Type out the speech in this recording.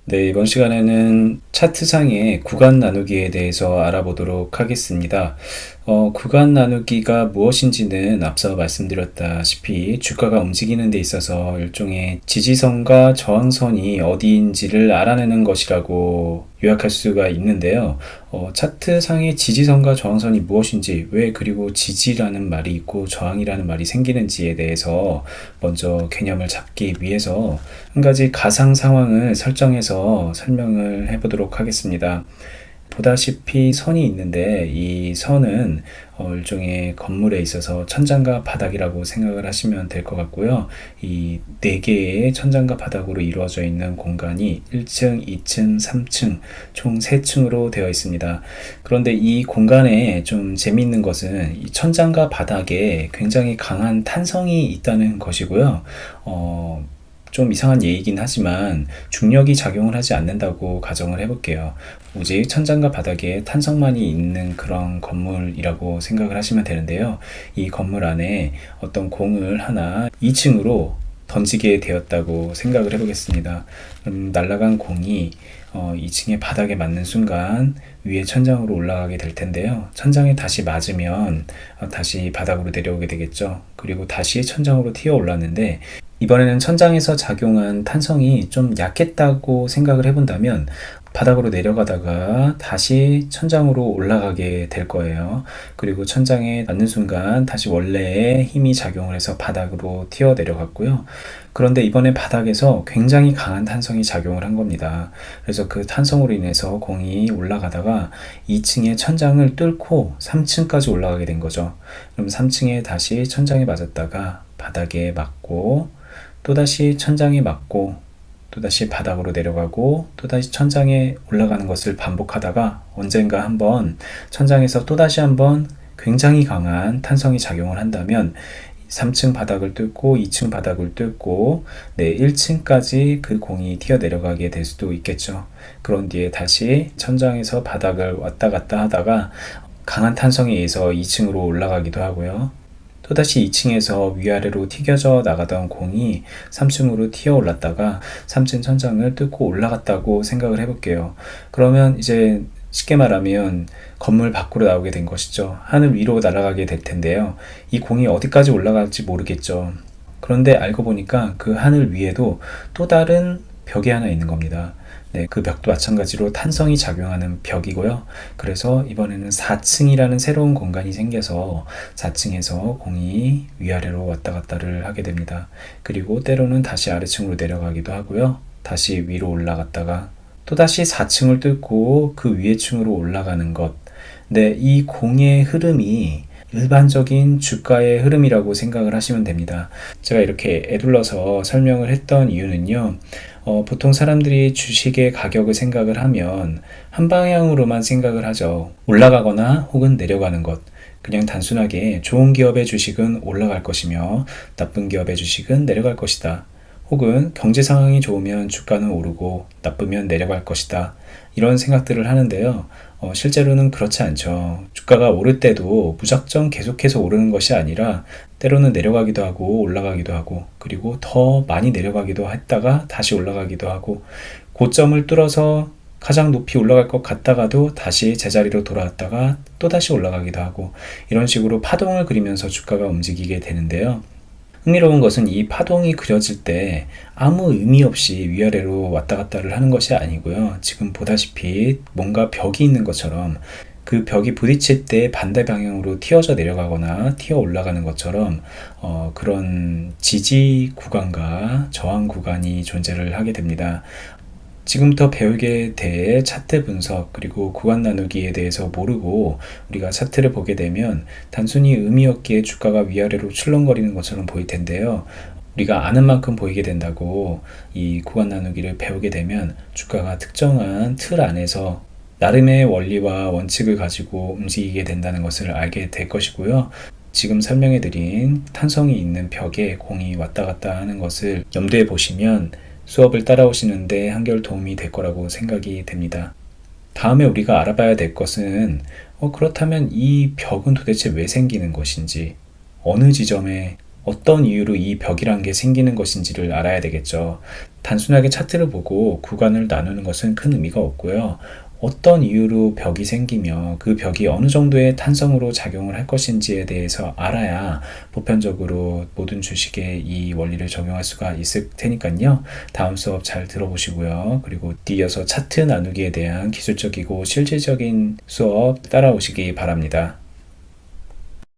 네, 이번 시간에는 차트상의 구간 나누기에 대해서 알아보도록 하겠습니다. 구간 나누기가 무엇인지는 앞서 말씀드렸다시피 주가가 움직이는 데 있어서 일종의 지지선과 저항선이 어디인지를 알아내는 것이라고 요약할 수가 있는데요. 차트상의 지지선과 저항선이 무엇인지, 왜 그리고 지지라는 말이 있고 저항이라는 말이 생기는지에 대해서 먼저 개념을 잡기 위해서 한 가지 가상 상황을 설정해서 설명을 해보도록 하겠습니다. 보다시피 선이 있는데 이 선은 일종의 건물에 있어서 천장과 바닥이라고 생각을 하시면 될 것 같고요. 이 4개의 천장과 바닥으로 이루어져 있는 공간이 1층, 2층, 3층 총 3층으로 되어 있습니다. 그런데 이 공간에 좀 재미있는 것은 이 천장과 바닥에 굉장히 강한 탄성이 있다는 것이고요. 좀 이상한 예이긴 하지만 중력이 작용을 하지 않는다고 가정을 해볼게요. 오직 천장과 바닥에 탄성만이 있는 그런 건물이라고 생각을 하시면 되는데요. 이 건물 안에 어떤 공을 하나 2층으로 던지게 되었다고 생각을 해보겠습니다. 날아간 공이 2층의 바닥에 맞는 순간 위에 천장으로 올라가게 될 텐데요. 천장에 다시 맞으면 다시 바닥으로 내려오게 되겠죠. 그리고 다시 천장으로 튀어 올랐는데 이번에는 천장에서 작용한 탄성이 좀 약했다고 생각을 해본다면 바닥으로 내려가다가 다시 천장으로 올라가게 될 거예요. 그리고 천장에 닿는 순간 다시 원래의 힘이 작용을 해서 바닥으로 튀어 내려갔고요. 그런데 이번에 바닥에서 굉장히 강한 탄성이 작용을 한 겁니다. 그래서 그 탄성으로 인해서 공이 올라가다가 2층의 천장을 뚫고 3층까지 올라가게 된 거죠. 그럼 3층에 다시 천장에 맞았다가 바닥에 맞고 또다시 천장에 맞고 또다시 바닥으로 내려가고 또다시 천장에 올라가는 것을 반복하다가 언젠가 한번 천장에서 또다시 한번 굉장히 강한 탄성이 작용을 한다면 3층 바닥을 뚫고 2층 바닥을 뚫고 1층까지 그 공이 튀어 내려가게 될 수도 있겠죠. 그런 뒤에 다시 천장에서 바닥을 왔다 갔다 하다가 강한 탄성에 의해서 2층으로 올라가기도 하고요. 또다시 2층에서 위아래로 튀겨져 나가던 공이 3층으로 튀어 올랐다가 3층 천장을 뚫고 올라갔다고 생각을 해볼게요. 그러면 이제 쉽게 말하면 건물 밖으로 나오게 된 것이죠. 하늘 위로 날아가게 될 텐데요. 이 공이 어디까지 올라갈지 모르겠죠. 그런데 알고 보니까 그 하늘 위에도 또 다른 벽이 하나 있는 겁니다. 네, 그 벽도 마찬가지로 탄성이 작용하는 벽이고요. 그래서 이번에는 4층이라는 새로운 공간이 생겨서 4층에서 공이 위아래로 왔다 갔다를 하게 됩니다. 그리고 때로는 다시 아래층으로 내려가기도 하고요. 다시 위로 올라갔다가 또다시 4층을 뚫고 그 위에 층으로 올라가는 것. 네, 이 공의 흐름이 일반적인 주가의 흐름이라고 생각을 하시면 됩니다. 제가 이렇게 에둘러서 설명을 했던 이유는요. 보통 사람들이 주식의 가격을 생각을 하면 한 방향으로만 생각을 하죠. 올라가거나 혹은 내려가는 것. 그냥 단순하게 좋은 기업의 주식은 올라갈 것이며 나쁜 기업의 주식은 내려갈 것이다. 혹은 경제 상황이 좋으면 주가는 오르고 나쁘면 내려갈 것이다. 이런 생각들을 하는데요. 실제로는 그렇지 않죠. 주가가 오를 때도 무작정 계속해서 오르는 것이 아니라 때로는 내려가기도 하고 올라가기도 하고 그리고 더 많이 내려가기도 했다가 다시 올라가기도 하고 고점을 뚫어서 가장 높이 올라갈 것 같다가도 다시 제자리로 돌아왔다가 또 다시 올라가기도 하고 이런 식으로 파동을 그리면서 주가가 움직이게 되는데요. 흥미로운 것은 이 파동이 그려질 때 아무 의미 없이 위아래로 왔다 갔다를 하는 것이 아니고요. 지금 보다시피 뭔가 벽이 있는 것처럼 그 벽이 부딪힐 때 반대 방향으로 튀어져 내려가거나 튀어 올라가는 것처럼 그런 지지 구간과 저항 구간이 존재를 하게 됩니다. 지금부터 배우게 될 차트 분석 그리고 구간 나누기에 대해서 모르고 우리가 차트를 보게 되면 단순히 의미 없게 주가가 위아래로 출렁거리는 것처럼 보일 텐데요. 우리가 아는 만큼 보이게 된다고 이 구간 나누기를 배우게 되면 주가가 특정한 틀 안에서 나름의 원리와 원칙을 가지고 움직이게 된다는 것을 알게 될 것이고요. 지금 설명해드린 탄성이 있는 벽에 공이 왔다 갔다 하는 것을 염두에 보시면 수업을 따라오시는데 한결 도움이 될 거라고 생각이 됩니다. 다음에 우리가 알아봐야 될 것은 그렇다면 이 벽은 도대체 왜 생기는 것인지, 어느 지점에 어떤 이유로 이 벽이란 게 생기는 것인지를 알아야 되겠죠. 단순하게 차트를 보고 구간을 나누는 것은 큰 의미가 없고요. 어떤 이유로 벽이 생기며 그 벽이 어느 정도의 탄성으로 작용을 할 것인지에 대해서 알아야 보편적으로 모든 주식에 이 원리를 적용할 수가 있을 테니까요. 다음 수업 잘 들어보시고요. 그리고 뒤이어서 차트 나누기에 대한 기술적이고 실질적인 수업 따라오시기 바랍니다.